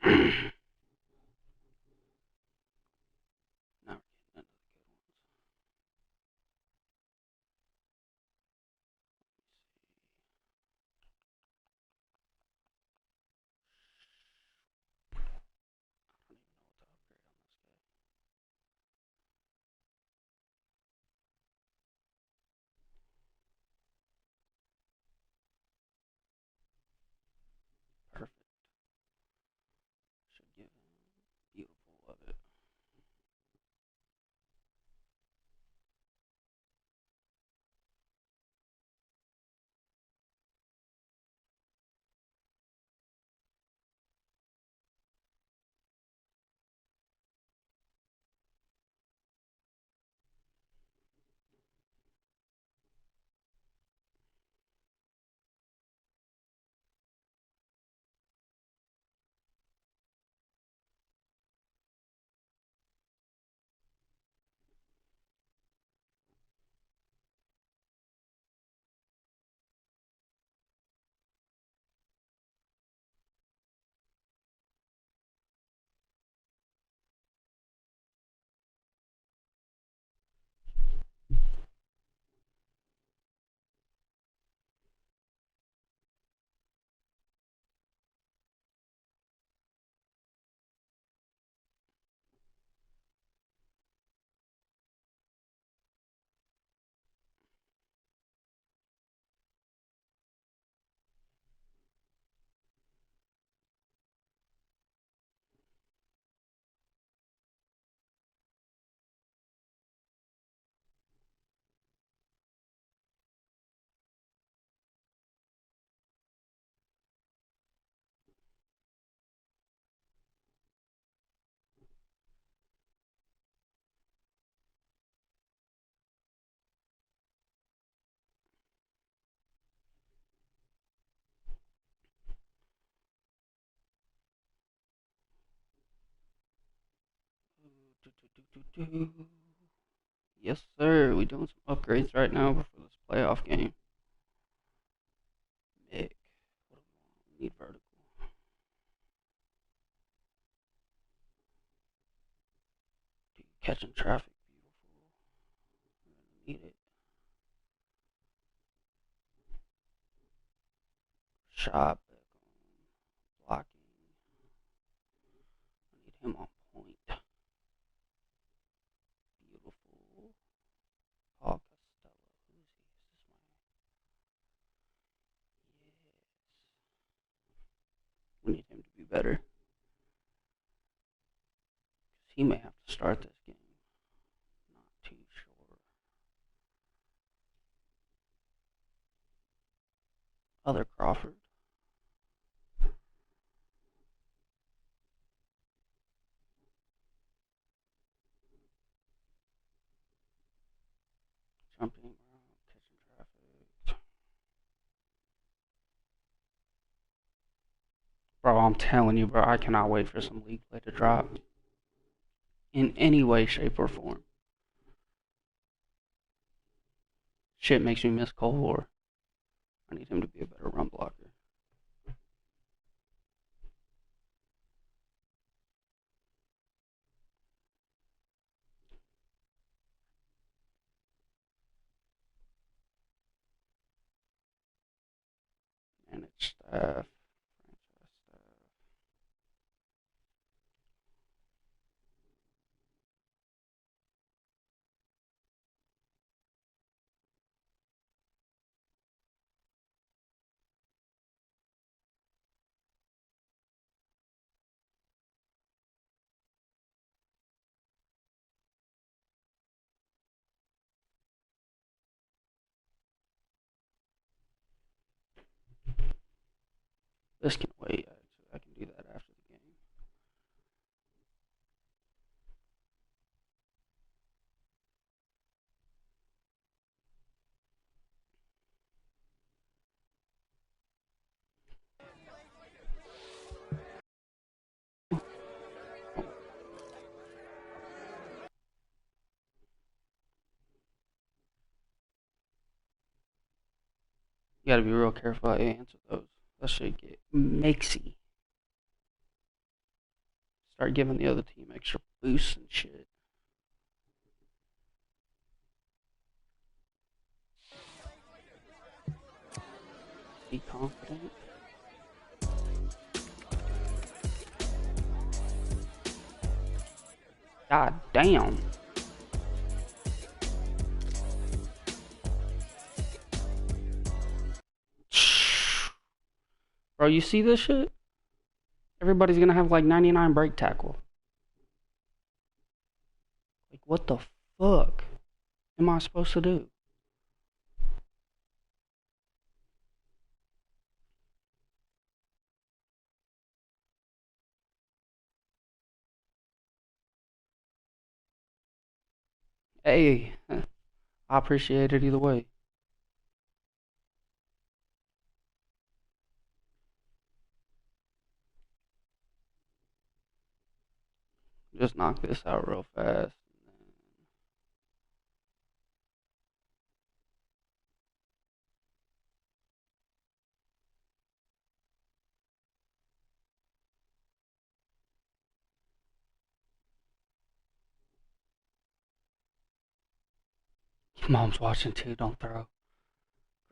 Now we're getting into the good ones. I don't even know what to upgrade on this guy. Perfect. Should give him beautiful of it. Yes, sir. We doing some upgrades right now before this playoff game. Mick, what do we need vertical? Dude, catching traffic, beautiful. We're gonna need it. Shot, blocking. I need him on point. Beautiful. Paul Costello. Who is he? Is this my? Yes. We need him to be better. Because he may have to start this game. Not too sure. Other Crawford. Jumping around, catching traffic. Bro, I'm telling you, bro, I cannot wait for some league play to drop. In any way, shape, or form. Shit makes me miss Cold War. I need him to be a better run blocker. Manage staff. Franchise staff. This can wait. Actually, I can do that after the game. You gotta be real careful how you answer those. That shit get mixy. Start giving the other team extra boosts and shit. Be confident. God damn. Bro, you see this shit? Everybody's gonna have like 99 break tackle. Like, what the fuck am I supposed to do? Hey, I appreciate it either way. Just knock this out real fast. Your mom's watching too, don't throw.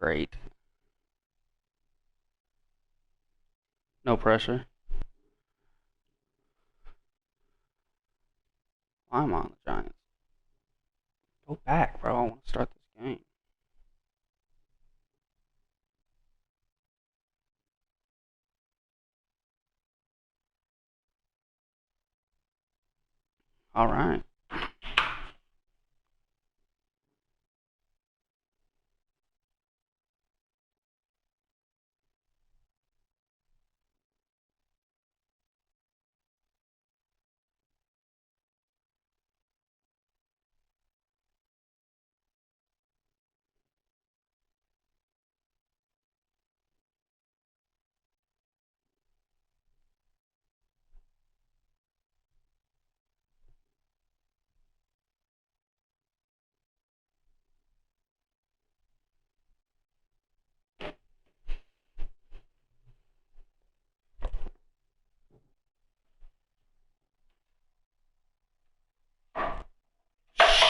Great. No pressure. I'm on the Giants. Go back, bro. I want to start this game. All right.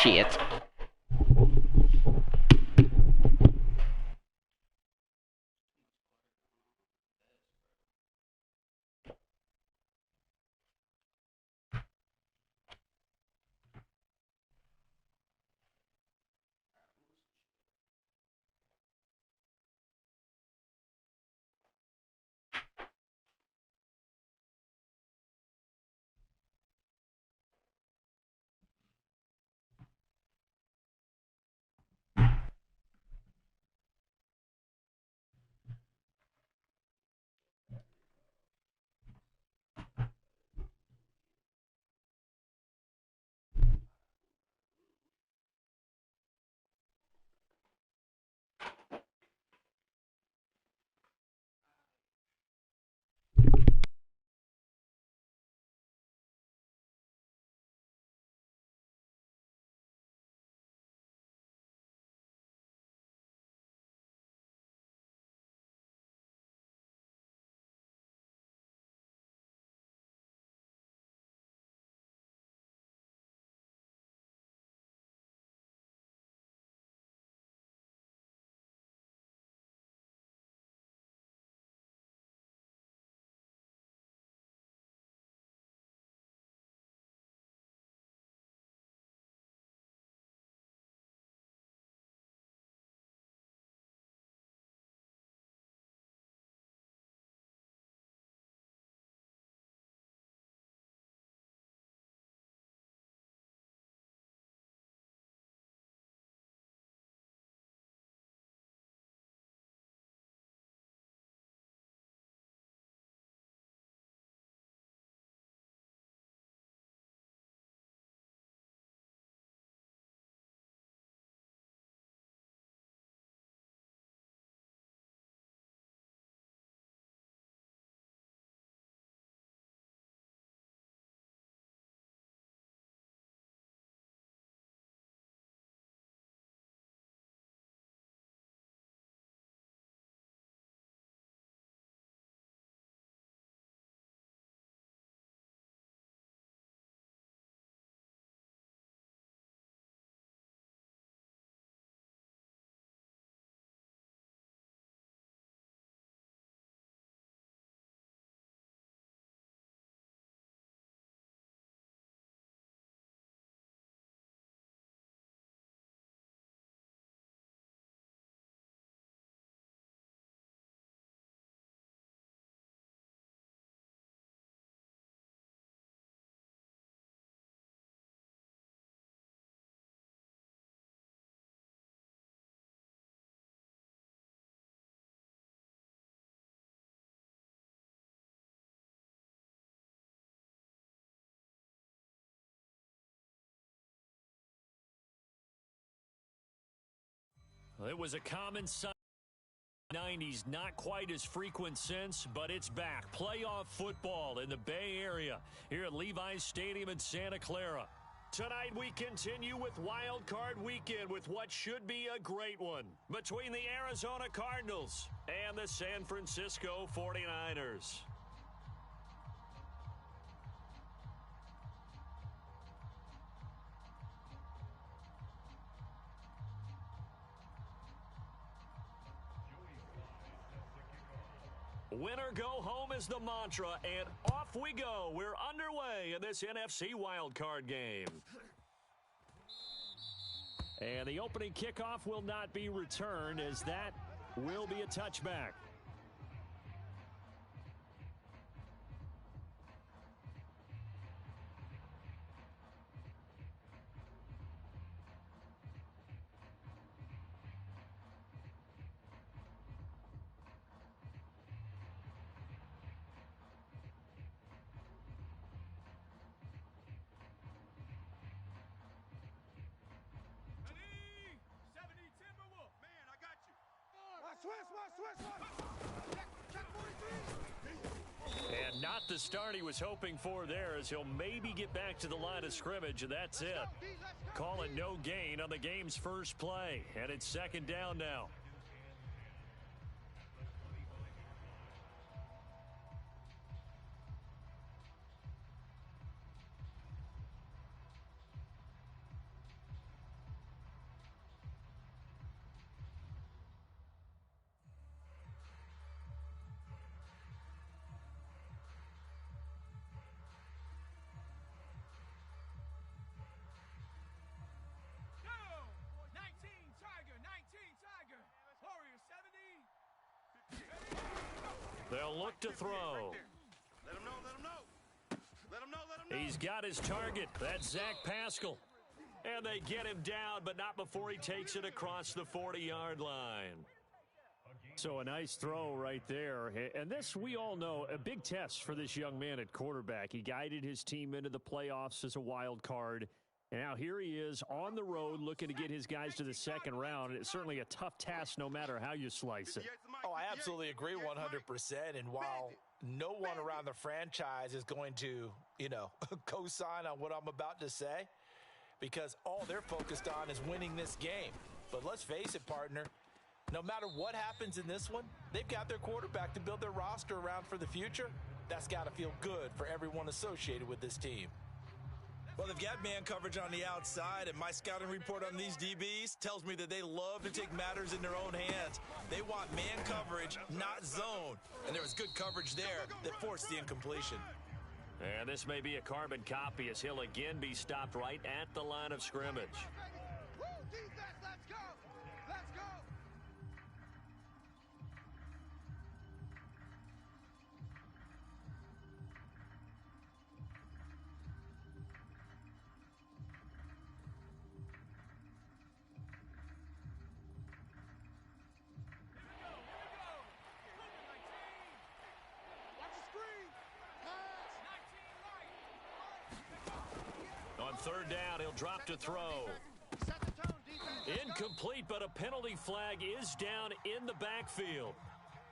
Shit. It was a common sight in the 90s, not quite as frequent since, but it's back. Playoff football in the Bay Area here at Levi's Stadium in Santa Clara. Tonight we continue with Wild Card Weekend with what should be a great one between the Arizona Cardinals and the San Francisco 49ers. Winner go home is the mantra, and off we go. We're underway in this NFC wildcard game. And the opening kickoff will not be returned, as that will be a touchback. And not the start he was hoping for there, as he'll maybe get back to the line of scrimmage, and that's it. Call it no gain on the game's first play, and it's second down now. They'll look to throw. Let him know, let him know. Let him know, let him know. He's got his target. That's Zach Pascal. And they get him down, but not before he takes it across the 40-yard line. So a nice throw right there. And this, we all know, a big test for this young man at quarterback. He guided his team into the playoffs as a wild card. And now here he is on the road looking to get his guys to the second round. And it's certainly a tough task no matter how you slice it. Oh, I absolutely agree 100%. And while no one around the franchise is going to, co-sign on what I'm about to say, because all they're focused on is winning this game. But let's face it, partner, no matter what happens in this one, they've got their quarterback to build their roster around for the future. That's got to feel good for everyone associated with this team. Well, they've got man coverage on the outside, and my scouting report on these DBs tells me that they love to take matters in their own hands. They want man coverage, not zone. And there was good coverage there that forced the incompletion. And this may be a carbon copy, as he'll again be stopped right at the line of scrimmage. Woo, defense, let's go! Let's go! On third down, he'll drop to throw. Incomplete, but a penalty flag is down in the backfield.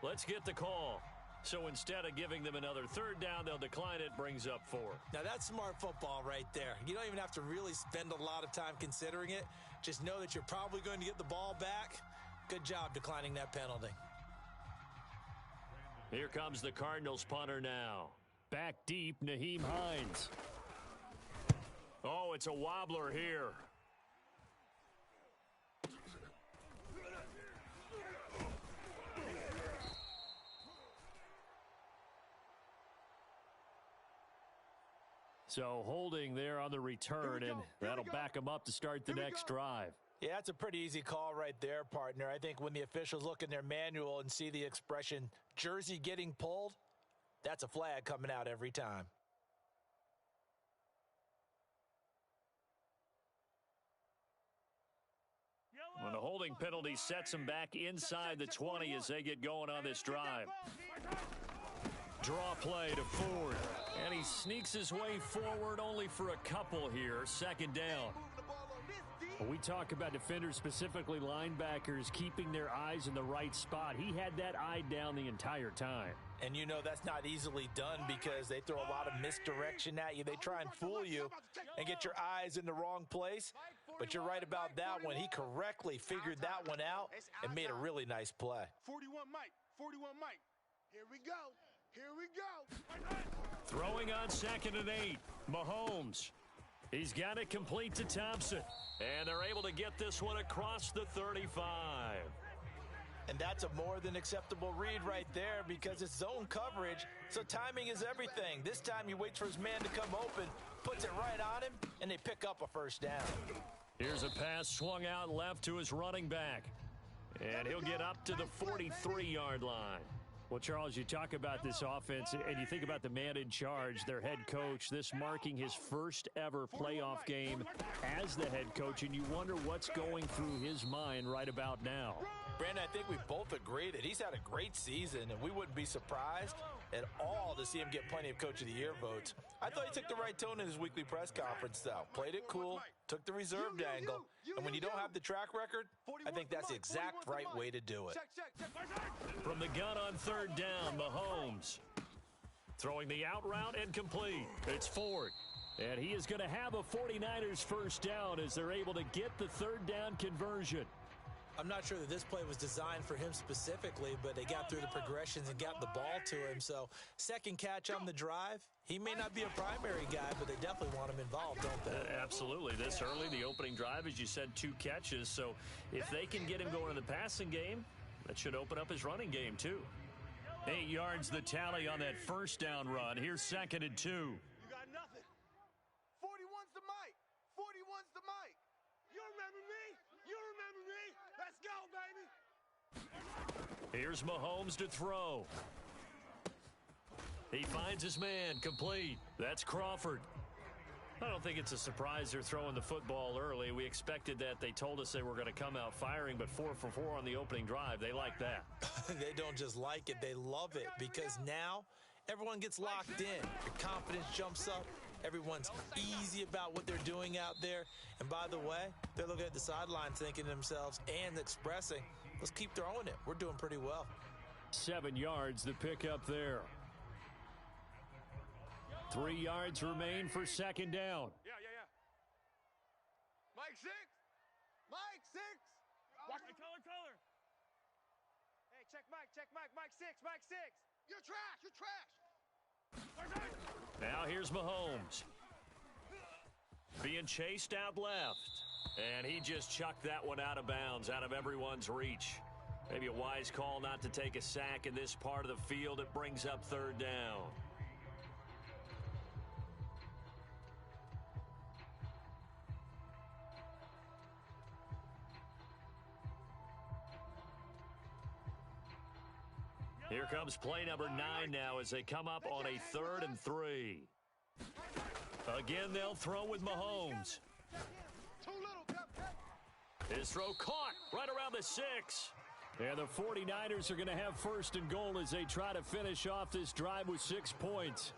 Let's get the call. So instead of giving them another third down, they'll decline it, brings up 4. Now, that's smart football right there. You don't even have to really spend a lot of time considering it. Just know that you're probably going to get the ball back. Good job declining that penalty. Here comes the Cardinals punter now. Back deep, Nyheim Hines. Oh, it's a wobbler here. So holding there on the return, and that'll back them up to start the next drive. Yeah, that's a pretty easy call right there, partner. I think when the officials look in their manual and see the expression jersey getting pulled, that's a flag coming out every time. When the holding penalty sets them back inside the 20 as they get going on this drive. Draw play to Ford. And he sneaks his way forward only for a couple here. Second down. We talk about defenders, specifically linebackers, keeping their eyes in the right spot. He had that eye down the entire time. And you know that's not easily done because they throw a lot of misdirection at you. They try and fool you and get your eyes in the wrong place. But you're right about that one. He correctly figured that one out and made a really nice play. 41 Mike. 41 Mike. Here we go. Here we go. Throwing on 2nd and 8. Mahomes. He's got it complete to Thompson. And they're able to get this one across the 35. And that's a more than acceptable read right there because it's zone coverage, so timing is everything. This time he waits for his man to come open, puts it right on him, and they pick up a first down. Here's a pass swung out left to his running back. And he'll get up to the 43-yard line. Well, Charles, you talk about this offense, and you think about the man in charge, their head coach, this marking his first ever playoff game as the head coach, and you wonder what's going through his mind right about now. Brandon, I think we both agree that he's had a great season, and we wouldn't be surprised at all to see him get plenty of Coach of the Year votes. I thought he took the right tone in his weekly press conference, though. Played it cool, took the reserved angle, and when you don't have the track record, I think that's the exact right way to do it. From the gun on 3rd down, Mahomes. Throwing the out route and complete. It's Ford. And he is going to have a 49ers first down as they're able to get the 3rd down conversion. I'm not sure that this play was designed for him specifically, but they got through the progressions and got the ball to him. So, second catch on the drive. He may not be a primary guy, but they definitely want him involved, don't they? Absolutely. This early, the opening drive, as you said, 2 catches. So, if they can get him going in the passing game, that should open up his running game, too. 8 yards the tally on that first down run. Here's 2nd and 2. You got nothing. 41's the Mike. 41's the Mike. You remember me? You remember me? Let's go, baby. Here's Mahomes to throw. He finds his man, complete. That's Crawford. I don't think it's a surprise they're throwing the football early. We expected that. They told us they were going to come out firing, but 4 for 4 on the opening drive. They like that. They don't just like it, they love it, because now everyone gets locked in. Your confidence jumps up. Everyone's easy about what they're doing out there. And by the way, they're looking at the sidelines thinking to themselves and expressing, let's keep throwing it. We're doing pretty well. 7 yards the pickup there. 3 yards remain for 2nd down. Yeah. Mike 6. Mike 6. Watch the color. Hey, check Mike. Mike 6. You're trash. Now here's Mahomes. Being chased out left. And he just chucked that one out of bounds, out of everyone's reach. Maybe a wise call not to take a sack in this part of the field. It brings up 3rd down. Here comes play number 9 now as they come up on a 3rd and 3. Again, they'll throw with Mahomes. His throw caught right around the 6. And the 49ers are going to have 1st and goal as they try to finish off this drive with 6 points.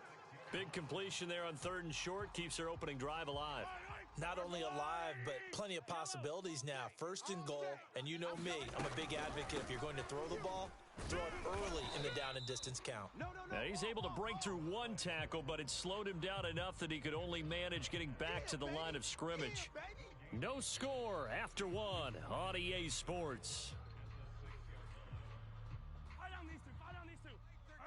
Big completion there on 3rd and short keeps their opening drive alive. Not only alive, but plenty of possibilities now. 1st and goal, and you know me, I'm a big advocate. If you're going to throw the ball, throw it early in the down and distance count. Now he's able to break through 1 tackle, but it slowed him down enough that he could only manage getting back to the line of scrimmage. No score after 1 on EA Sports.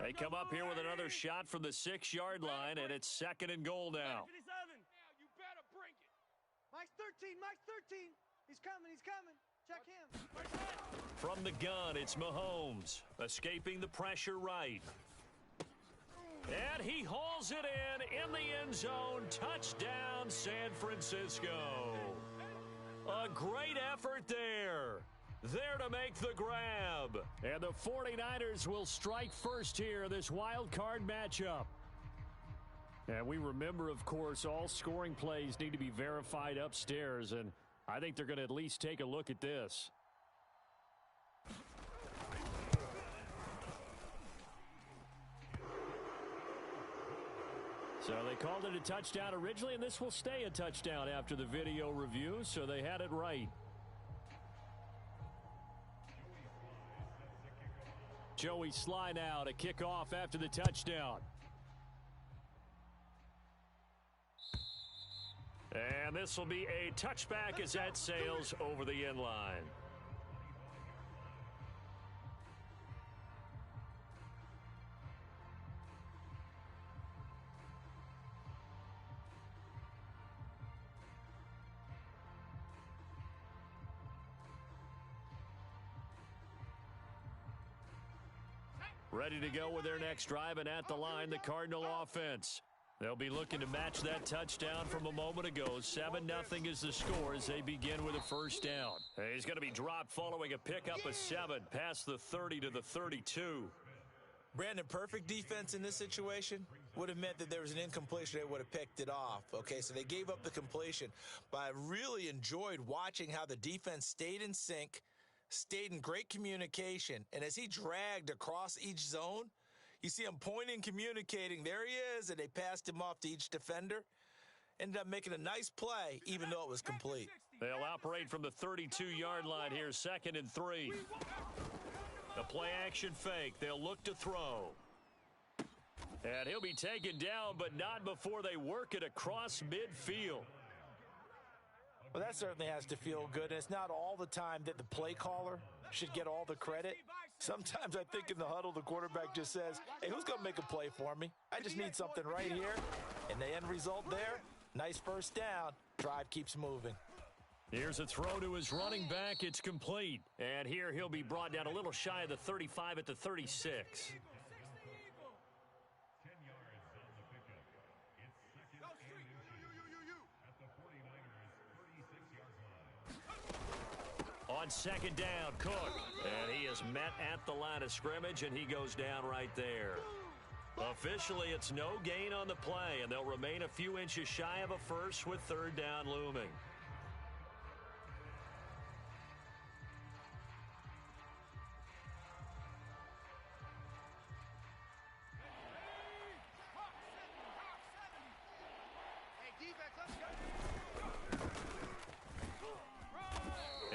They come up here with another shot from the 6-yard line, and it's 2nd and goal now. You better bring it. Mike's 13. He's coming. Check him. From the gun, it's Mahomes, escaping the pressure right. And he hauls it in the end zone. Touchdown, San Francisco. A great effort there. There to make the grab. And the 49ers will strike first here, this wild card matchup. And we remember, of course, all scoring plays need to be verified upstairs, and I think they're going to at least take a look at this. So they called it a touchdown originally, and this will stay a touchdown after the video review, so they had it right. Joey Sly now to kick off after the touchdown. And this will be a touchback as that sails over the end line. Ready to go with their next drive, and at the line, the Cardinal offense. They'll be looking to match that touchdown from a moment ago. 7-0 is the score as they begin with a first down. He's going to be dropped following a pickup of 7 past the 30 to the 32. Brandon, perfect defense in this situation would have meant that there was an incompletion. They would have picked it off. Okay, so they gave up the completion. But I really enjoyed watching how the defense stayed in sync, stayed in great communication, and as he dragged across each zone, you see him pointing, communicating. There he is, and they passed him off to each defender. Ended up making a nice play, even though it was complete. They'll operate from the 32-yard line here, 2nd and 3. The play-action fake. They'll look to throw. And he'll be taken down, but not before they work it across midfield. Well, that certainly has to feel good, and it's not all the time that the play caller should get all the credit. Sometimes I think in the huddle, the quarterback just says, hey, who's going to make a play for me? I just need something right here. And the end result there, nice first down. Drive keeps moving. Here's a throw to his running back. It's complete. And here he'll be brought down a little shy of the 35 at the 36. On 2nd down, Cook. And he is met at the line of scrimmage, and he goes down right there. Officially, it's no gain on the play, and they'll remain a few inches shy of a first with 3rd down looming.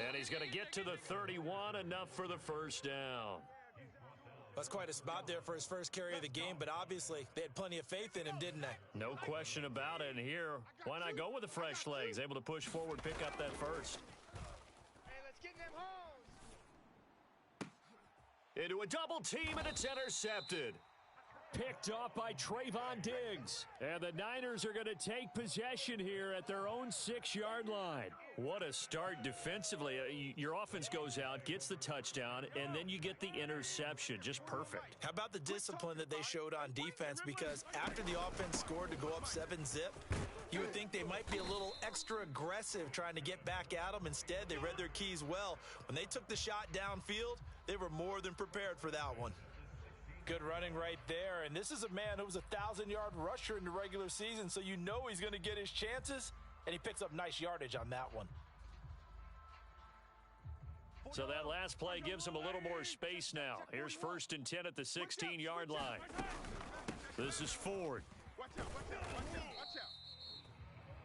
And he's going to get to the 31, enough for the first down. That's quite a spot there for his first carry of the game, but obviously they had plenty of faith in him, didn't they? No question about it. And here, why not go with the fresh legs? Able to push forward, pick up that first. Hey, let's get them homes. Into a double team, and it's intercepted. Picked off by Trayvon Diggs. And the Niners are going to take possession here at their own 6-yard line. What a start defensively. Your offense goes out, gets the touchdown, and then you get the interception. Just perfect. How about the discipline that they showed on defense? Because after the offense scored to go up 7-zip, you would think they might be a little extra aggressive trying to get back at them. Instead, they read their keys well. When they took the shot downfield, they were more than prepared for that one. Good running right there, and this is a man who was a 1,000-yard rusher in the regular season, so you know he's going to get his chances, and he picks up nice yardage on that one. So that last play gives him a little more space now. Here's 1st and 10 at the 16-yard line. This is Ford.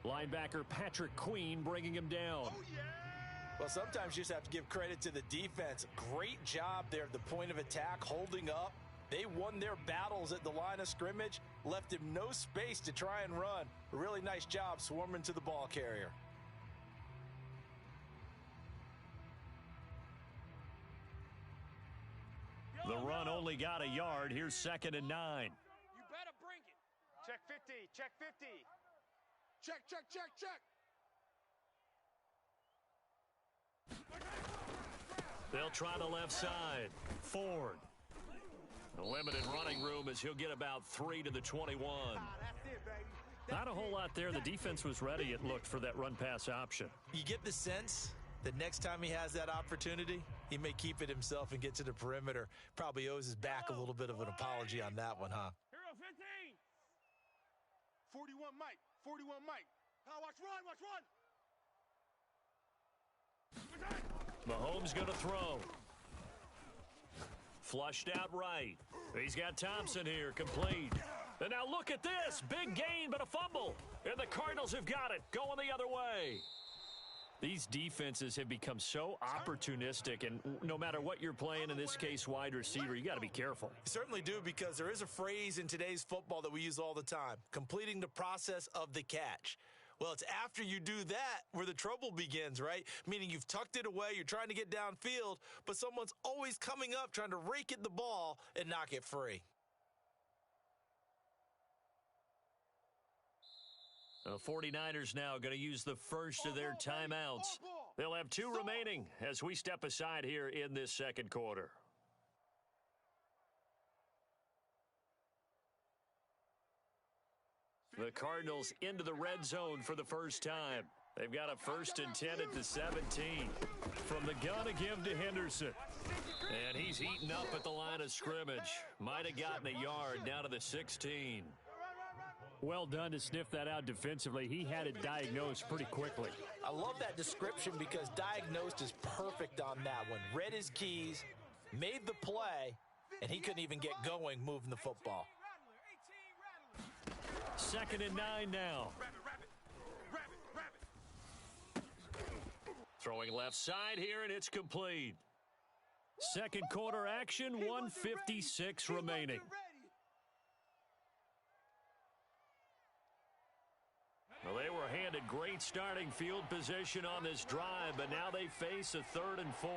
Linebacker Patrick Queen bringing him down. Well, sometimes you just have to give credit to the defense. Great job there at the point of attack, holding up. They won their battles at the line of scrimmage, left him no space to try and run. A really nice job swarming to the ball carrier. The run only got a yard. Here's 2nd and 9. You better bring it. Check 50. Check 50. Check, check, check, check. They'll try the left side. Ford. The limited running room as he'll get about 3 to the 21. That's it, baby. Not a whole lot there. The defense was ready, it looked, for that run-pass option. You get the sense that next time he has that opportunity, he may keep it himself and get to the perimeter. Probably owes his back a little bit of an apology on that one, huh? Hero 15. 41 Mike. 41 Mike. Now watch run. Mahomes going to throw. Flushed out right. He's got Thompson here, complete. And now look at this. Big gain, but a fumble. And the Cardinals have got it, going the other way. These defenses have become so opportunistic, and no matter what you're playing, in this case wide receiver, you got to be careful. You certainly do, because there is a phrase in today's football that we use all the time: completing the process of the catch. Well, it's after you do that where the trouble begins, right? Meaning you've tucked it away, you're trying to get downfield, but someone's always coming up trying to rake at the ball and knock it free. The 49ers now going to use the first of their timeouts. They'll have 2 remaining as we step aside here in this second quarter. The Cardinals into the red zone for the first time. They've got a 1st and 10 at the 17. From the gun to give to Henderson. And he's eaten up at the line of scrimmage. Might have gotten a yard down to the 16. Well done to sniff that out defensively. He had it diagnosed pretty quickly. I love that description because diagnosed is perfect on that one. Read his keys, made the play, and he couldn't even get going moving the football. 2nd and 9 now. Throwing left side here, and it's complete. Second quarter action, 1:56 remaining. Well, they were handed great starting field position on this drive, but now they face a 3rd and 4.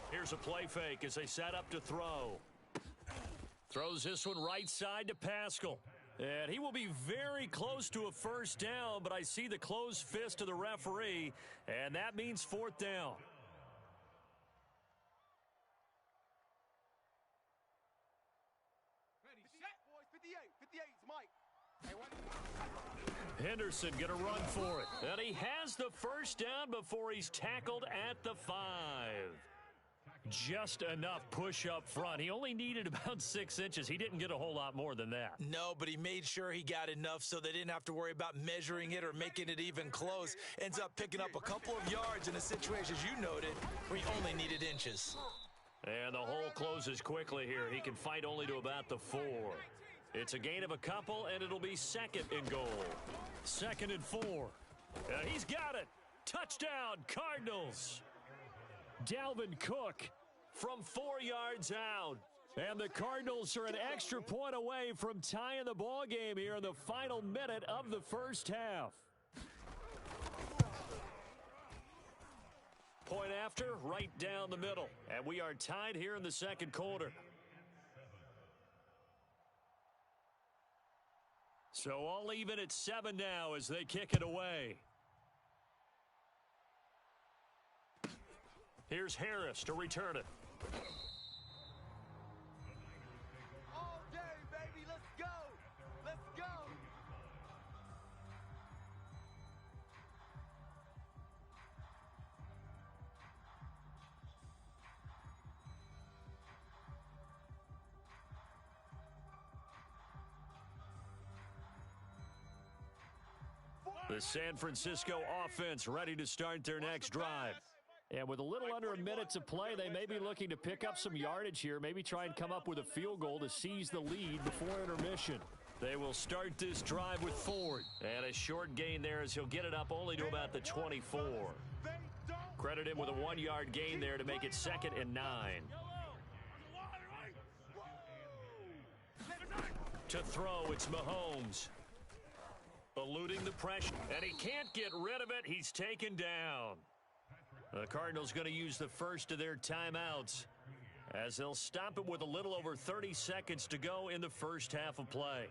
Here's a play fake as they set up to throw. Throws this one right side to Pascal. And he will be very close to a first down, but I see the closed fist of the referee, and that means 4th down. Ready, set, boys. 58. 58's Mike. Henderson going to run for it. And he has the first down before he's tackled at the 5. Just enough push up front. He only needed about 6 inches. He didn't get a whole lot more than that. No, but he made sure he got enough so they didn't have to worry about measuring it or making it even close. Ends up picking up a couple of yards in a situation, as you noted, where he only needed inches. And the hole closes quickly here. He can fight only to about the 4. It's a gain of a couple, and it'll be 2nd and goal. 2nd and 4. He's got it. Touchdown, Cardinals. Dalvin Cook from 4 yards out. And the Cardinals are an extra point away from tying the ball game here in the final minute of the first half. Point after, right down the middle. And we are tied here in the second quarter. So all even at 7 now as they kick it away. Here's Harris to return it. All day, baby. Let's go. Let's go. The San Francisco offense ready to start their next drive. And with a little under a minute to play, they may be looking to pick up some yardage here, maybe try and come up with a field goal to seize the lead before intermission. They will start this drive with Ford. And a short gain there as he'll get it up only to about the 24. Credit him with a 1-yard gain there to make it 2nd and 9. To throw, it's Mahomes. Eluding the pressure, and he can't get rid of it. He's taken down. The Cardinals going to use the first of their timeouts as they'll stop it with a little over 30 seconds to go in the first half of play.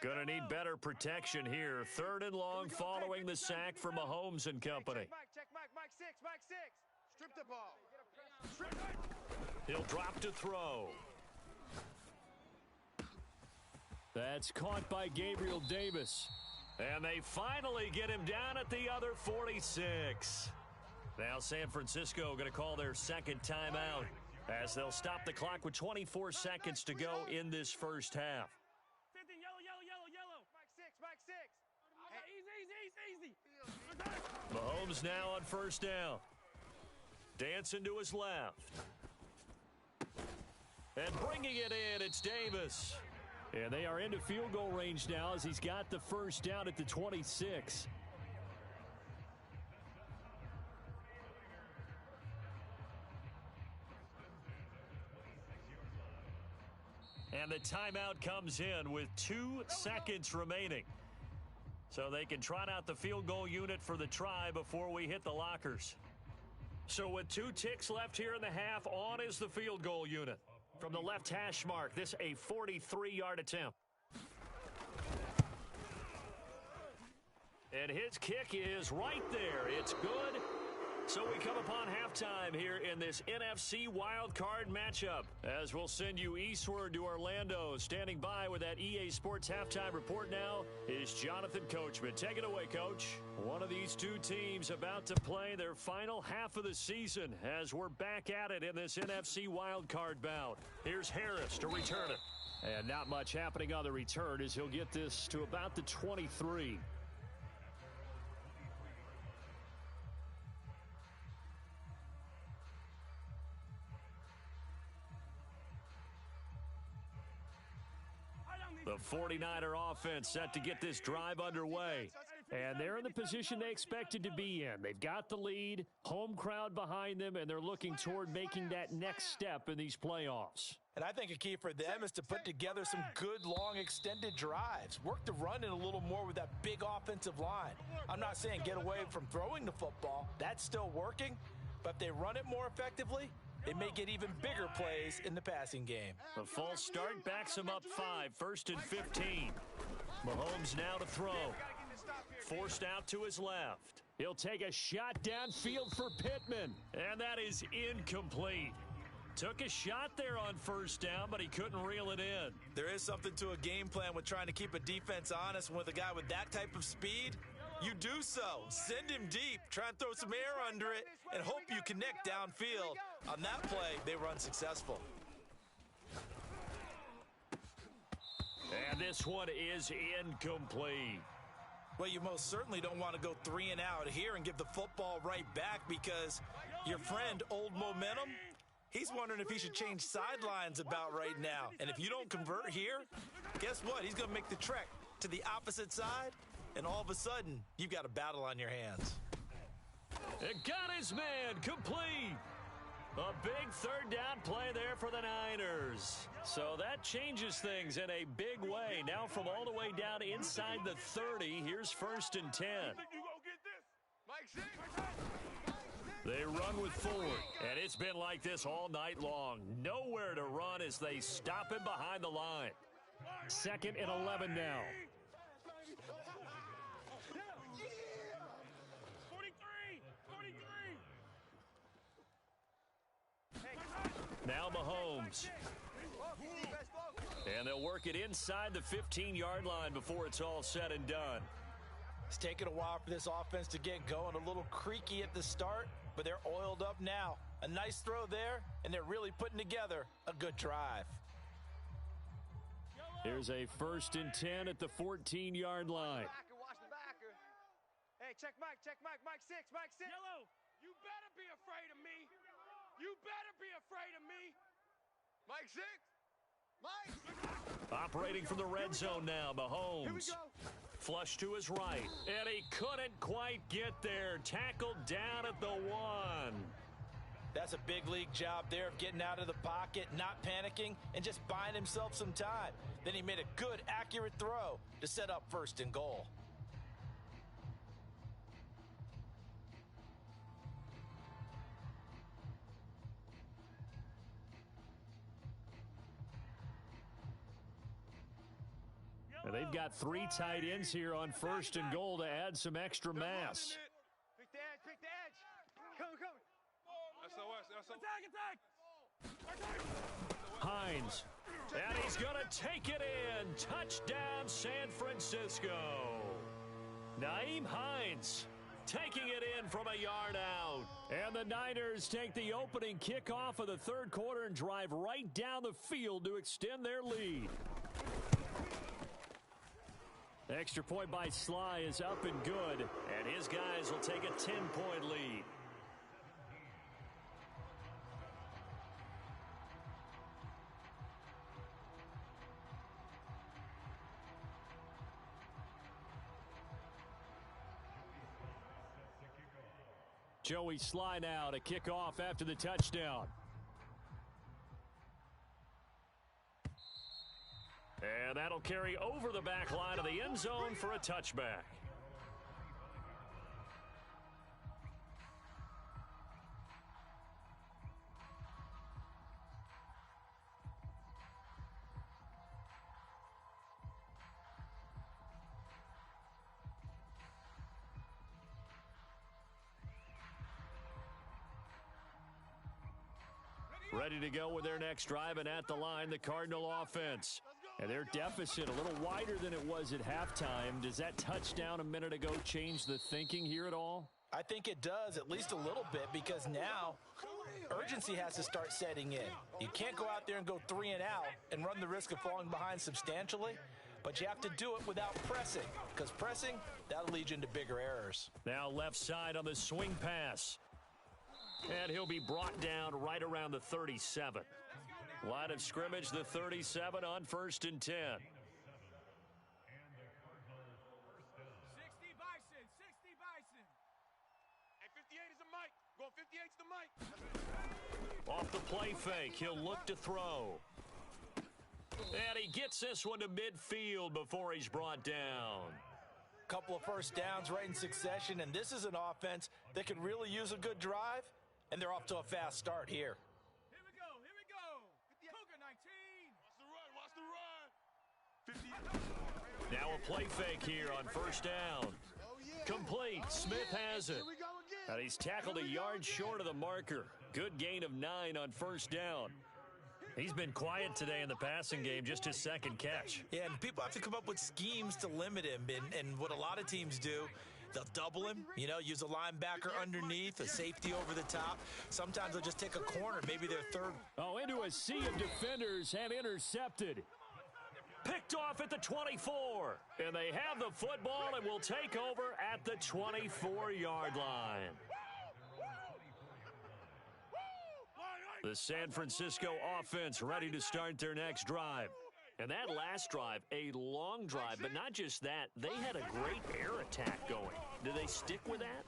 Going to need better protection here. 3rd and long following the sack for Mahomes and company. Check Mike 6. Mike 6. Strip the ball. He'll drop to throw. That's caught by Gabriel Davis. And they finally get him down at the other 46. Now San Francisco going to call their second timeout as they'll stop the clock with 24 seconds to go in this first half. Mahomes now on first down. Dancing to his left. And bringing it in, it's Davis. And they are into field goal range now as he's got the first down at the 26. And the timeout comes in with 2 seconds remaining. So they can trot out the field goal unit for the try before we hit the lockers. So with 2 ticks left here in the half, on is the field goal unit. From the left hash mark, this a 43-yard attempt. And his kick is right there. It's good. So we come upon halftime here in this NFC wildcard matchup. As we'll send you eastward to Orlando. Standing by with that EA Sports halftime report now is Jonathan Coachman. Take it away, Coach. One of these 2 teams about to play their final half of the season as we're back at it in this NFC wildcard bout. Here's Harris to return it. And not much happening on the return as he'll get this to about the 23. The 49er offense set to get this drive underway. And they're in the position they expected to be in. They've got the lead, home crowd behind them, and they're looking toward making that next step in these playoffs. And I think a key for them is to put together some good, long, extended drives. Work the run in a little more with that big offensive line. I'm not saying get away from throwing the football. That's still working. But if they run it more effectively, they may get even bigger plays in the passing game. The false start backs him up 5, 1st and 15. Mahomes now to throw. Forced out to his left. He'll take a shot downfield for Pittman. And that is incomplete. Took a shot there on first down, but he couldn't reel it in. There is something to a game plan with trying to keep a defense honest. With a guy with that type of speed, you do so. Send him deep. Try and throw some air under it and hope you connect downfield. On that play, they were unsuccessful. And this one is incomplete. Well, you most certainly don't want to go 3 and out here and give the football right back because your friend, Old Momentum, he's wondering if he should change sidelines about right now. And if you don't convert here, guess what? He's going to make the trek to the opposite side, and all of a sudden, you've got a battle on your hands. It got his man complete. A big 3rd down play there for the Niners. So that changes things in a big way. Now from all the way down inside the 30, here's 1st and 10. They run with 4, and it's been like this all night long. Nowhere to run as they stop him behind the line. 2nd and 11 now. Now Mahomes. And they'll work it inside the 15-yard line before it's all said and done. It's taken a while for this offense to get going. A little creaky at the start, but they're oiled up now. A nice throw there, and they're really putting together a good drive. Here's a 1st and 10 at the 14-yard line. Watch the backer. Hey, check Mike, Mike 6, Mike 6. Yellow, you better be afraid of me. You better be afraid of me. Mike 6. Mike. Operating from the red zone now, Mahomes. Here we go. Flush to his right. And he couldn't quite get there. Tackled down at the 1. That's a big league job there of getting out of the pocket, not panicking, and just buying himself some time. Then he made a good, accurate throw to set up 1st and goal. And they've got 3 tight ends here on 1st and goal to add some extra mass. Pick the edge. Come. Hines. And he's going to take it in. Touchdown, San Francisco. Naeem Hines taking it in from a yard out. And the Niners take the opening kickoff of the 3rd quarter and drive right down the field to extend their lead. Extra point by Sly is up and good, and his guys will take a 10-point lead. Joey Sly now to kick off after the touchdown. And that'll carry over the back line of the end zone for a touchback. Ready to go with their next drive, and at the line, the Cardinal offense. And their deficit a little wider than it was at halftime. Does that touchdown a minute ago change the thinking here at all? I think it does, at least a little bit, because now urgency has to start setting in. You can't go out there and go 3 and out and run the risk of falling behind substantially, but you have to do it without pressing, because pressing, that'll lead you into bigger errors. Now left side on the swing pass. And he'll be brought down right around the 37. Line of scrimmage, the 37 on 1st and 10. 60 Bison, 60 Bison. Hey, 58 is the mic. Going 58's the mic. Off the play fake, he'll look to throw. And he gets this one to midfield before he's brought down. Couple of first downs right in succession, and this is an offense that could really use a good drive, and they're off to a fast start here. Here we go. Cougar 19. Watch the run. 50. Now a play fake here on 1st down. Complete. Smith has it. And he's tackled a yard short of the marker. Good gain of 9 on 1st down. He's been quiet today in the passing game, just his second catch. Yeah, and people have to come up with schemes to limit him, and what a lot of teams do, they'll double him, use a linebacker underneath, a safety over the top. Sometimes they'll just take a corner, maybe their third. Oh, into a sea of defenders and intercepted. Picked off at the 24. And they have the football and will take over at the 24-yard line. The San Francisco offense ready to start their next drive. And that last drive, a long drive, but not just that, they had a great air attack going. Do they stick with that?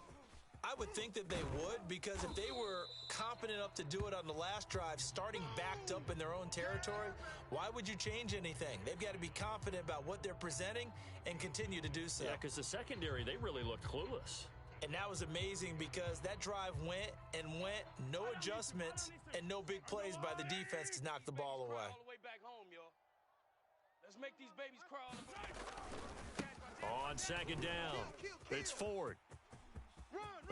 I would think that they would, because if they were confident enough to do it on the last drive, starting backed up in their own territory, why would you change anything? They've got to be confident about what they're presenting and continue to do so. Yeah, because the secondary, they really looked clueless. And that was amazing because that drive went and went, no adjustments, and no big plays by the defense to knock the ball away. All the way back home, y'all. Let's make these babies crawl. On 2nd down, it's Ford.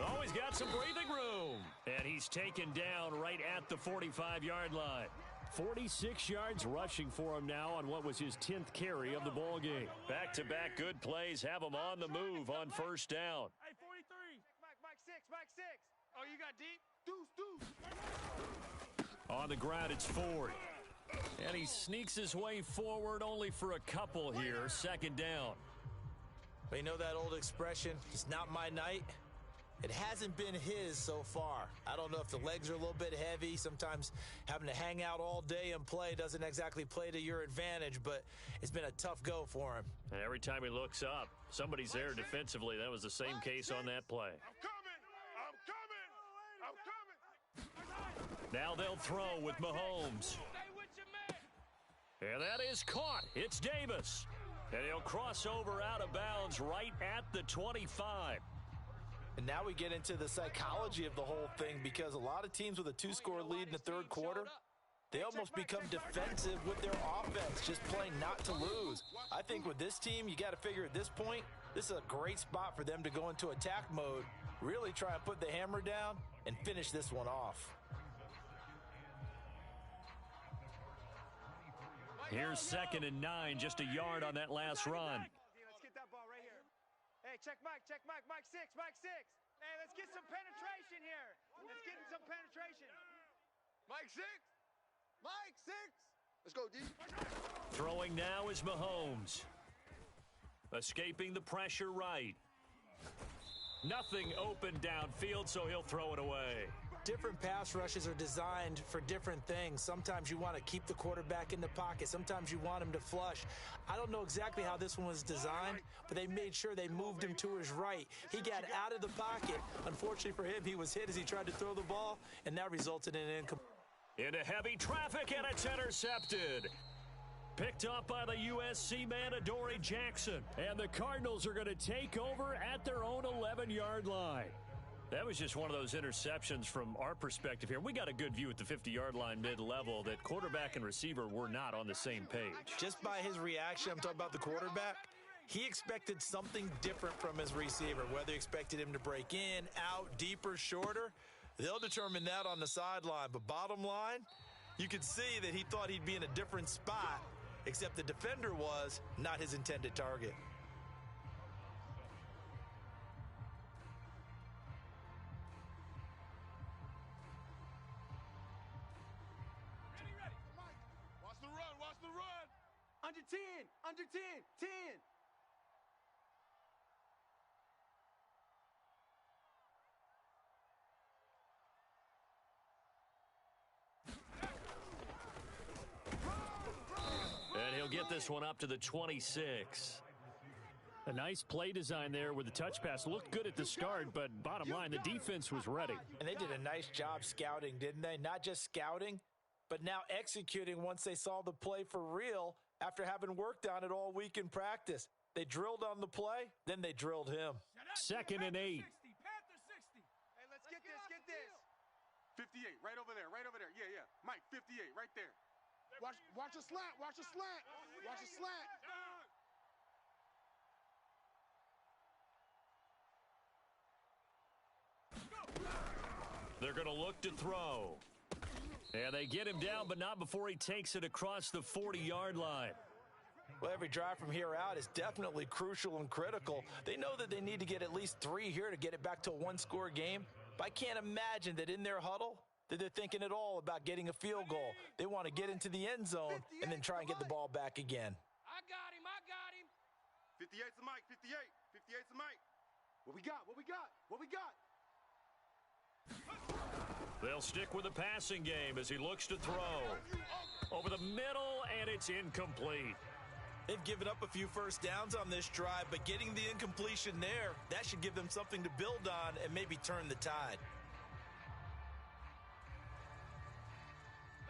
Oh, he's got some breathing room. And he's taken down right at the 45-yard line. 46 yards rushing for him now on what was his 10th carry of the ball game. Back-to-back good plays have him on the move on 1st down. Hey, 43. Mike 6. Oh, you got deep? Deuce. On the ground, it's Ford. And he sneaks his way forward only for a couple here. 2nd down. But you know that old expression, it's not my night? It hasn't been his so far. I don't know if the legs are a little bit heavy. Sometimes having to hang out all day and play doesn't exactly play to your advantage, but it's been a tough go for him. And every time he looks up, somebody's there defensively. That was the same case on that play. I'm coming. Now they'll throw with Mahomes. And that is caught. It's Davis. And he'll cross over out of bounds right at the 25. And now we get into the psychology of the whole thing, because a lot of teams with a 2-score lead in the 3rd quarter, they almost become defensive with their offense, just playing not to lose. I think with this team, you got to figure at this point, this is a great spot for them to go into attack mode, really try and put the hammer down and finish this one off. Here's 2nd and 9, just a yard on that last run. Let's get that ball right here. Hey, check Mike. Mike 6. Hey, let's get some penetration here. Let's get some penetration. Mike 6. Let's go, D. Throwing now is Mahomes. Escaping the pressure right. Nothing open downfield, so he'll throw it away. Different pass rushes are designed for different things. Sometimes you want to keep the quarterback in the pocket. Sometimes you want him to flush. I don't know exactly how this one was designed, but they made sure they moved him to his right. He got out of the pocket. Unfortunately for him, he was hit as he tried to throw the ball, and that resulted in an incomplete. Into heavy traffic, and it's intercepted. Picked up by the USC man, Adoree Jackson. And the Cardinals are going to take over at their own 11-yard line. That was just one of those interceptions from our perspective here. We got a good view at the 50-yard line mid-level that quarterback and receiver were not on the same page. Just by his reaction, I'm talking about the quarterback, he expected something different from his receiver, whether he expected him to break in, out, deeper, shorter. They'll determine that on the sideline. But bottom line, you could see that he thought he'd be in a different spot, except the defender was not his intended target. Watch the run, watch the run. Under 10, under 10, 10. And he'll get this one up to the 26. A nice play design there with the touch pass. Looked good at the start, but bottom line, the defense was ready. And they did a nice job scouting, didn't they? Not just scouting, but now executing once they saw the play for real after having worked on it all week in practice. They drilled on the play, then they drilled him. 2nd and 8. Panther 60. Hey, let's get this, get this. 58, right over there, right over there. Yeah, yeah. Mike, 58, right there. Watch a slant, watch a slant. Watch a slant. They're going to look to throw. And they get him down, but not before he takes it across the 40-yard line. Well, every drive from here out is definitely crucial and critical. They know that they need to get at least 3 here to get it back to a one-score game. But I can't imagine that in their huddle that they're thinking at all about getting a field goal. They want to get into the end zone and then try and get the ball back again. I got him, I got him. 58's the Mike, 58. 58's the Mike. What we got, what we got, what we got? They'll stick with the passing game as he looks to throw. Over the middle, and it's incomplete. They've given up a few first downs on this drive, but getting the incompletion there, that should give them something to build on and maybe turn the tide.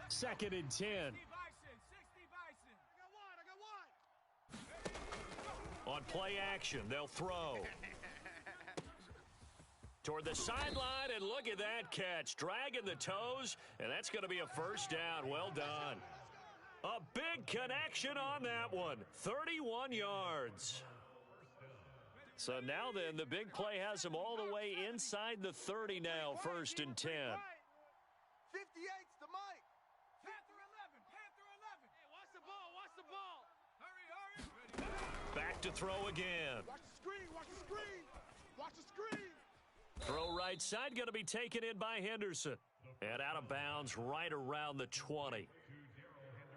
2nd and 10. On play action, they'll throw. Toward the sideline, and look at that catch. Dragging the toes, and that's going to be a first down. Well done. A big connection on that one. 31 yards. So now then, the big play has them all the way inside the 30 now, 1st and 10. 58's the Mike. Panther 11, Panther 11. Hey, watch the ball, watch the ball. Hurry, hurry. Back to throw again. Watch the screen, watch the screen. Watch the screen. Throw right side, going to be taken in by Henderson. And out of bounds right around the 20.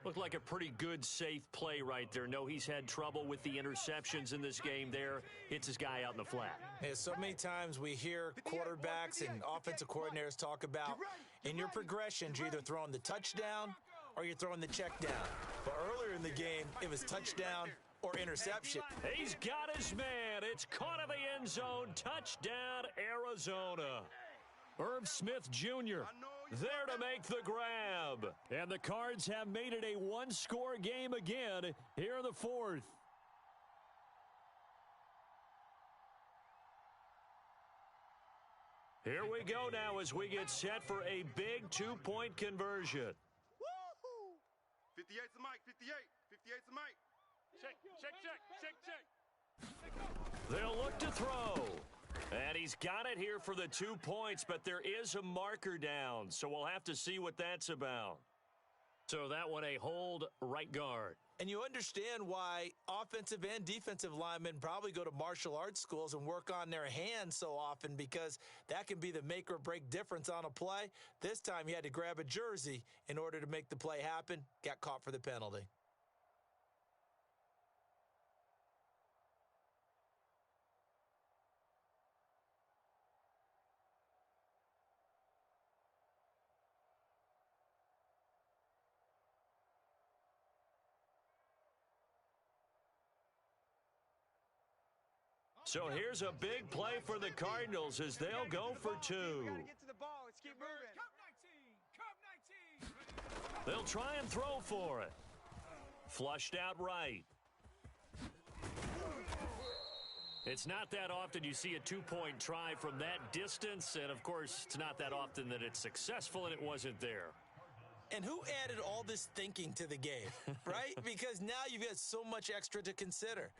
Looked like a pretty good, safe play right there. No, he's had trouble with the interceptions in this game there. Hits his guy out in the flat. Yeah, so many times we hear quarterbacks and offensive coordinators talk about in your progressions, you're either throwing the touchdown or you're throwing the check down. But earlier in the game, it was touchdown or interception. He's got his man. It's caught in the end zone. Touchdown, Arizona. Irv Smith Jr. there to make the grab. And the Cards have made it a one-score game again here in the 4th. Here we go now as we get set for a big two-point conversion. Woo-hoo! 58's the Mike, 58. 58's the Mike. Check, check, check, check, check. They'll look to throw. And he's got it here for the 2 points, but there is a marker down, so we'll have to see what that's about. So that one, a hold right guard. And you understand why offensive and defensive linemen probably go to martial arts schools and work on their hands so often, because that can be the make or break difference on a play. This time he had to grab a jersey in order to make the play happen. Got caught for the penalty. So here's a big play for the Cardinals as they'll go for two. Get to the ball. Let's keep moving. They'll try and throw for it. Flushed out right. It's not that often you see a two-point try from that distance, and of course, it's not that often that it's successful, and it wasn't there. And who added all this thinking to the game, right? Because now you've got so much extra to consider.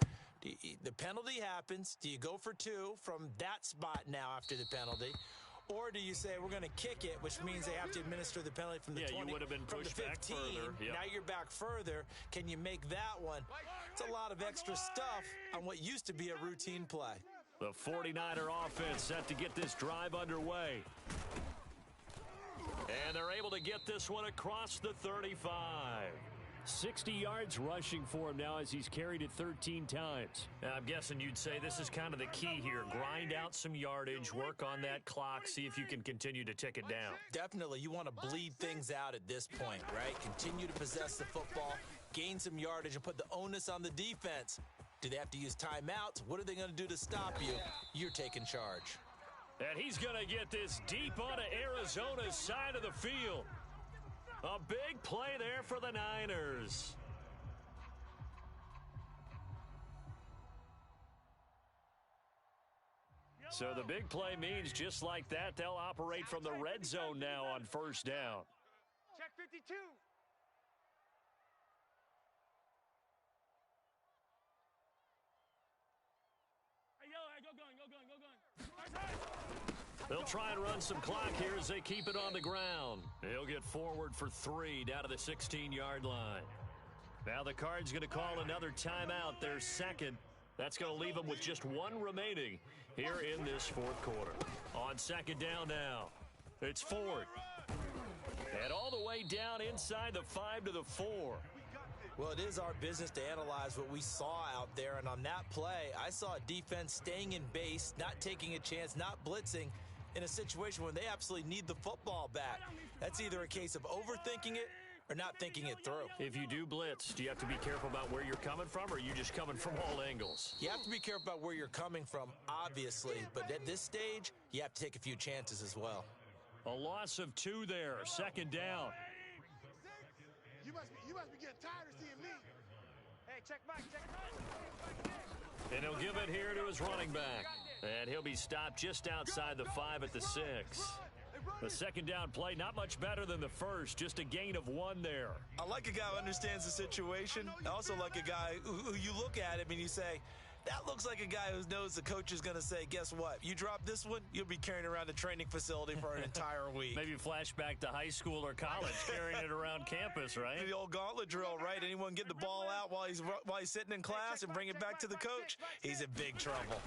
The penalty happens. Do you go for two from that spot now after the penalty? Or do you say, we're going to kick it, which means they have to administer the penalty from the 20, you would have been from pushed the 15. back further. Yep. Now you're back further. Can you make that one? It's a lot of extra stuff on what used to be a routine play. The 49er offense set to get this drive underway. And they're able to get this one across the 35. 60 yards rushing for him now as he's carried it 13 times. Now, I'm guessing you'd say this is kind of the key here. Grind out some yardage, work on that clock, see if you can continue to tick it down. Definitely. You want to bleed things out at this point, right? Continue to possess the football, gain some yardage, and put the onus on the defense. Do they have to use timeouts? What are they going to do to stop you? You're taking charge. And he's going to get this deep onto Arizona's side of the field. A big play there for the Niners. So the big play means just like that, they'll operate from the red zone now on first down. Check 52. They'll try and run some clock here as they keep it on the ground. He'll get forward for 3 down to the 16-yard line. Now the Cards going to call another timeout, their second. That's going to leave them with just one remaining here in this fourth quarter. On second down now, it's Ford. And all the way down inside the 5 to the 4. Well, it is our business to analyze what we saw out there, and on that play, I saw a defense staying in base, not taking a chance, not blitzing, in a situation where they absolutely need the football back. That's either a case of overthinking it or not thinking it through. If you do blitz, do you have to be careful about where you're coming from, or are you just coming from all angles? You have to be careful about where you're coming from, obviously, but at this stage, you have to take a few chances as well. A loss of 2 there, second down. You must be getting tired of seeing me. Hey, check Mike, check Mike. And he'll give it here to his running back. And he'll be stopped just outside the 5 at the 6. The second down play, not much better than the first, just a gain of 1 there. I like a guy who understands the situation. I also like a guy who you look at him and you say, that looks like a guy who knows the coach is going to say, guess what? You drop this one, you'll be carrying around the training facility for an entire week. Maybe flashback to high school or college, carrying it around campus, right? The old gauntlet drill, right? Anyone get the ball out while he's sitting in class and bring it back to the coach? He's in big trouble.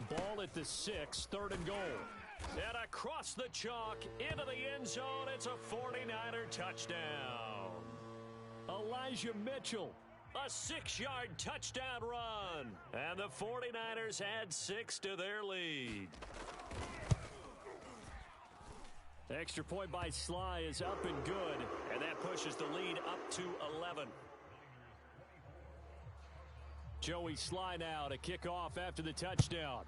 Ball at the 6, 3rd and goal. And across the chalk, into the end zone, it's a 49er touchdown. Elijah Mitchell. A 6-yard touchdown run. And the 49ers add 6 to their lead. Extra point by Sly is up and good. And that pushes the lead up to 11. Joey Sly now to kick off after the touchdown.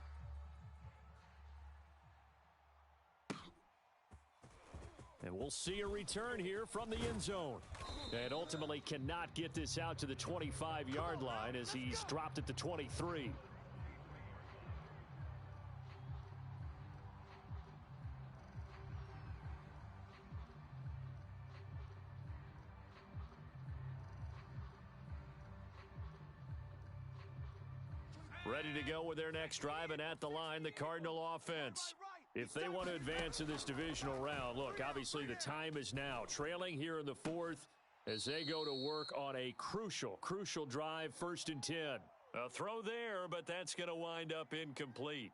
And we'll see a return here from the end zone. And ultimately cannot get this out to the 25-yard line as he's dropped at the 23. Ready to go with their next drive, and at the line, the Cardinal offense. If they want to advance in this divisional round, look, obviously the time is now. Trailing here in the 4th as they go to work on a crucial drive, 1st and 10. A throw there, but that's going to wind up incomplete.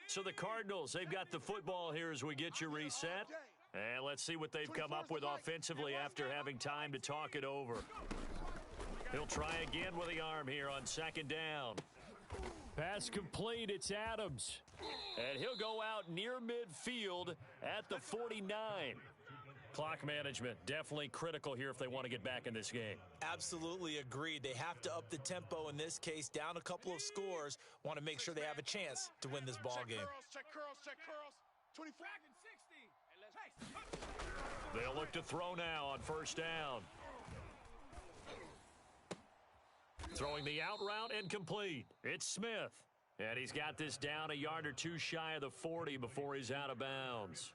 So the Cardinals, they've got the football here as we get you reset. And let's see what they've come up with offensively after having time to talk it over. He'll try again with the arm here on second down. Pass complete, it's Adams. And he'll go out near midfield at the 49. Clock management, definitely critical here if they want to get back in this game. Absolutely agreed. They have to up the tempo in this case, down a couple of scores, want to make sure they have a chance to win this ball game. Check curls, check curls. 24. They'll look to throw now on first down. Throwing the out route and complete. It's Smith. And he's got this down a yard or two shy of the 40 before he's out of bounds.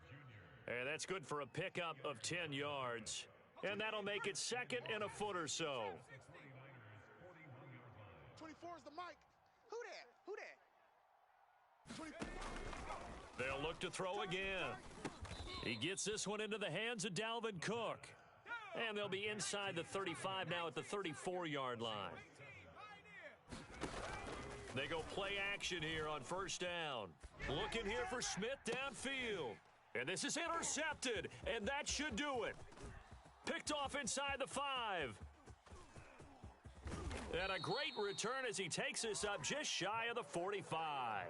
And that's good for a pickup of 10 yards. And that'll make it second and a foot or so. 24 is the mic. Who that? Who that? 24. They'll look to throw again. He gets this one into the hands of Dalvin Cook. And they'll be inside the 35 now at the 34-yard line. They go play action here on first down. Looking here for Smith downfield. And this is intercepted, and that should do it. Picked off inside the 5. And a great return as he takes this up just shy of the 45.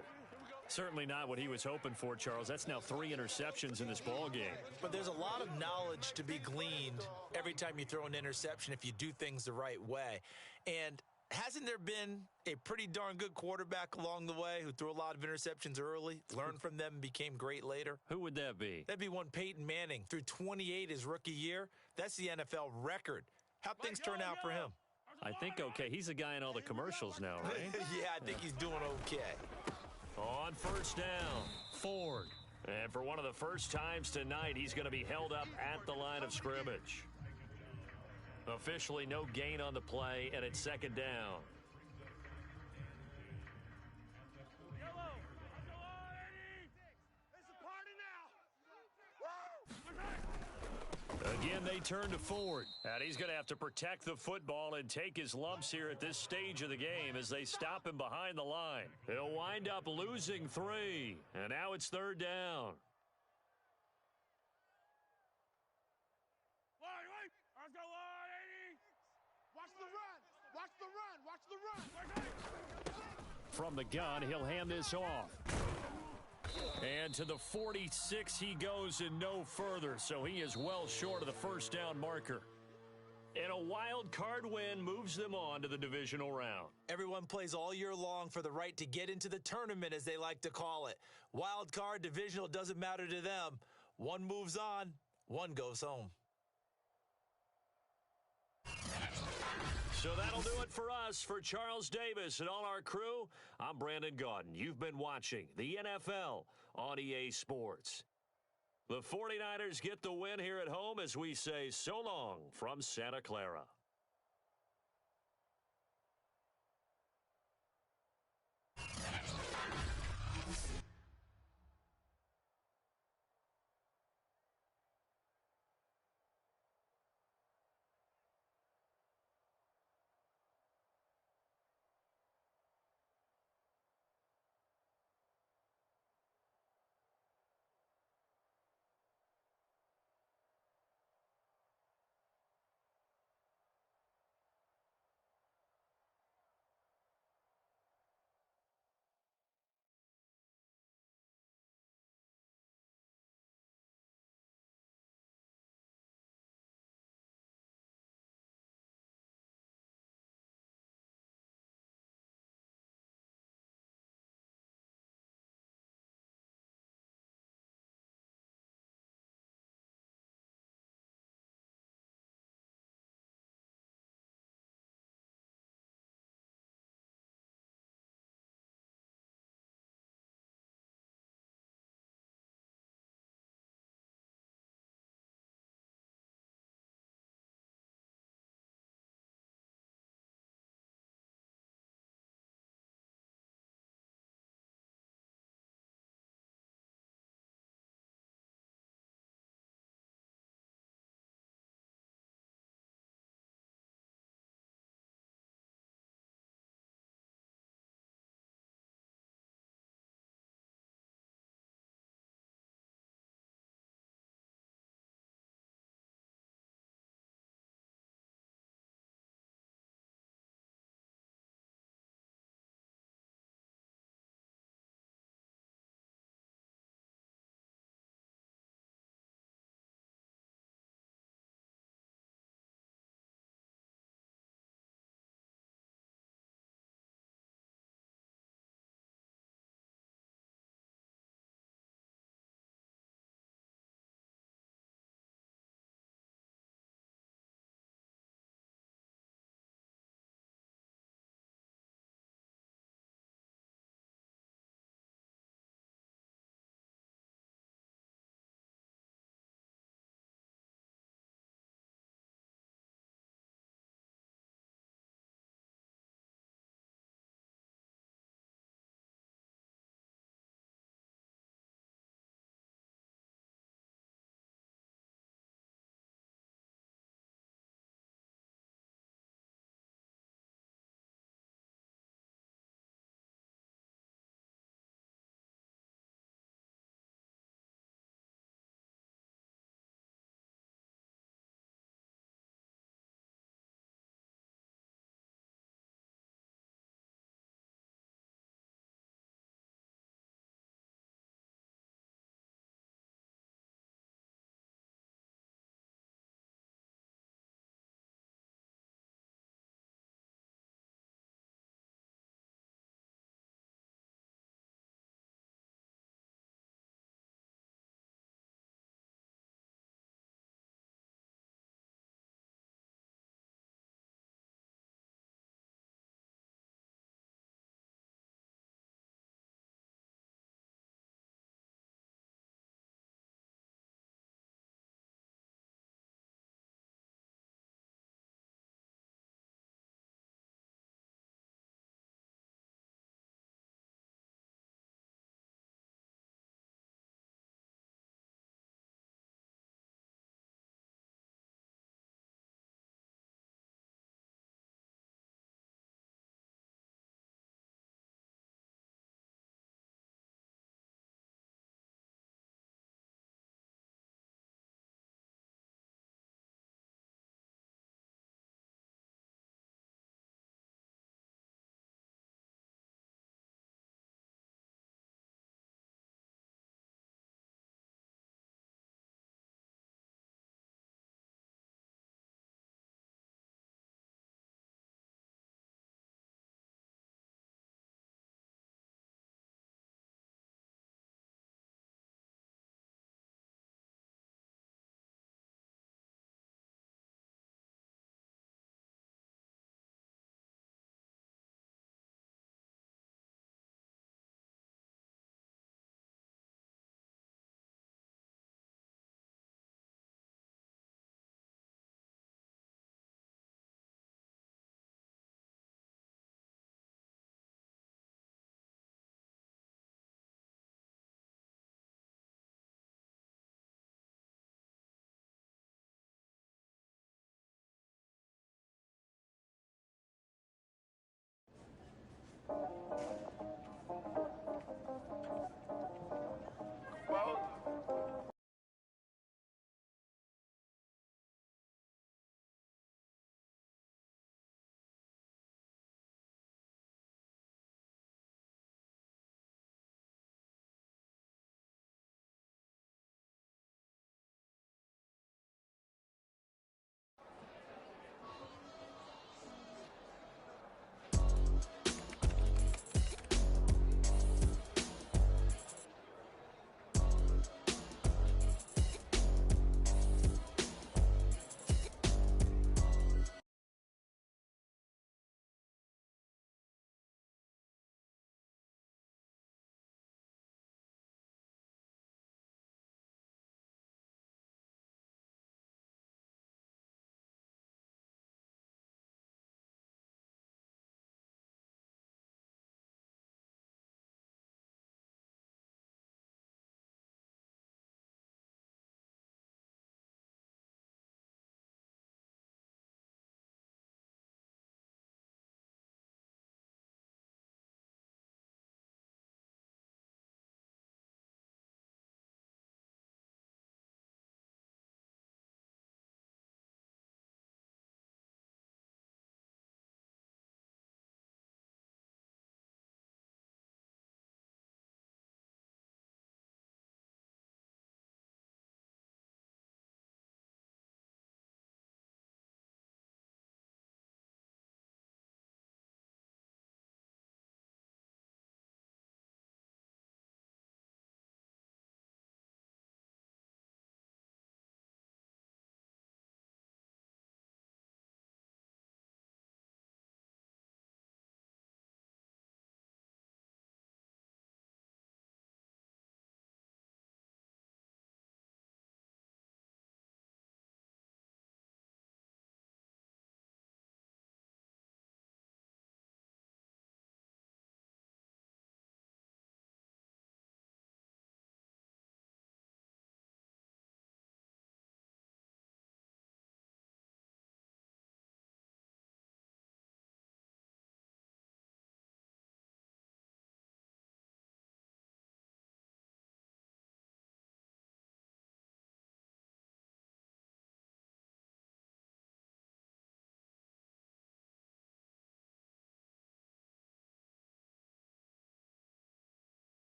Certainly not what he was hoping for, Charles. That's now 3 interceptions in this ball game. But there's a lot of knowledge to be gleaned every time you throw an interception if you do things the right way. And hasn't there been a pretty darn good quarterback along the way who threw a lot of interceptions early, learned from them, and became great later? Who would that be? That'd be one Peyton Manning. Threw 28 his rookie year. That's the NFL record. How'd things turn out for him? I think okay. He's a guy in all the commercials now, right? Yeah, I think he's doing okay. On first down, Ford. And for one of the first times tonight, he's going to be held up at the line of scrimmage. Officially no gain on the play, and it's second down. Again, they turn to Ford. And he's going to have to protect the football and take his lumps here at this stage of the game as they stop him behind the line. He'll wind up losing 3. And now it's third down. Let's go, 80. Watch the run. Watch the run. Watch the run. From the gun, he'll hand this off. And to the 46 he goes and no further, so he is well short of the first down marker. And a wild card win moves them on to the divisional round. Everyone plays all year long for the right to get into the tournament, as they like to call it. Wild card, divisional, doesn't matter to them. One moves on, one goes home. So that'll do it for us. For Charles Davis and all our crew, I'm Brandon Gaudin. You've been watching the NFL on EA Sports. The 49ers get the win here at home as we say so long from Santa Clara.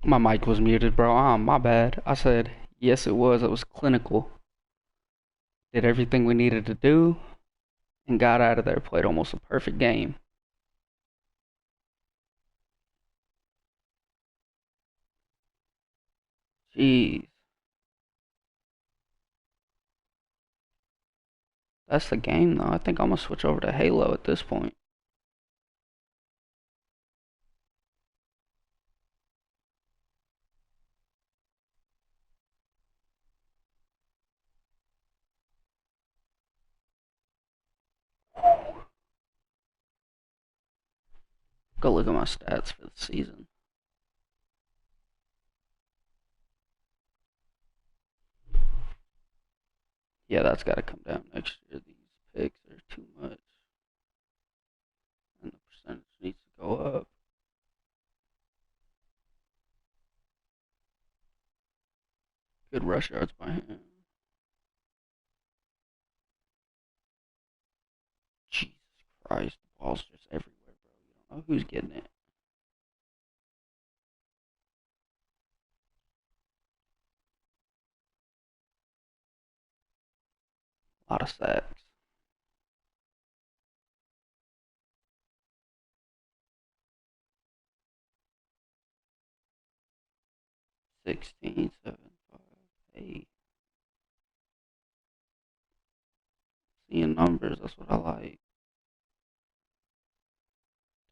My mic was muted, bro. My bad. I said, yes, it was. It was clinical. Did everything we needed to do and got out of there. Played almost a perfect game. Jeez. That's the game, though. I think I'm going to switch over to Halo at this point. Go look at my stats for the season. Yeah, that's got to come down next year. These picks are too much. And the percentage needs to go up. Good rush yards by him. Jesus Christ, the ball's just everywhere, bro. You don't know who's getting it. A lot of sacks. 16, 7, 5, 8. Seeing numbers, that's what I like.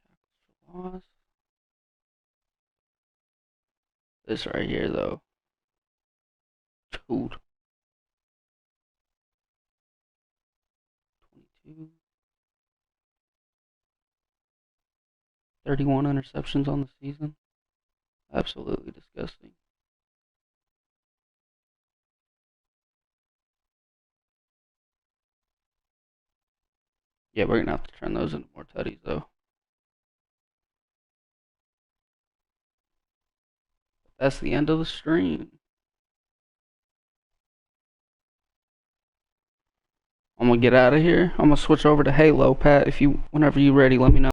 Tackles for loss. This right here, though. Dude. 22. 31 interceptions on the season. Absolutely disgusting. Yeah, we're going to have to turn those into more tutties, though. That's the end of the stream. I'm going to get out of here. I'm going to switch over to Halo. Pat, whenever you're ready, let me know.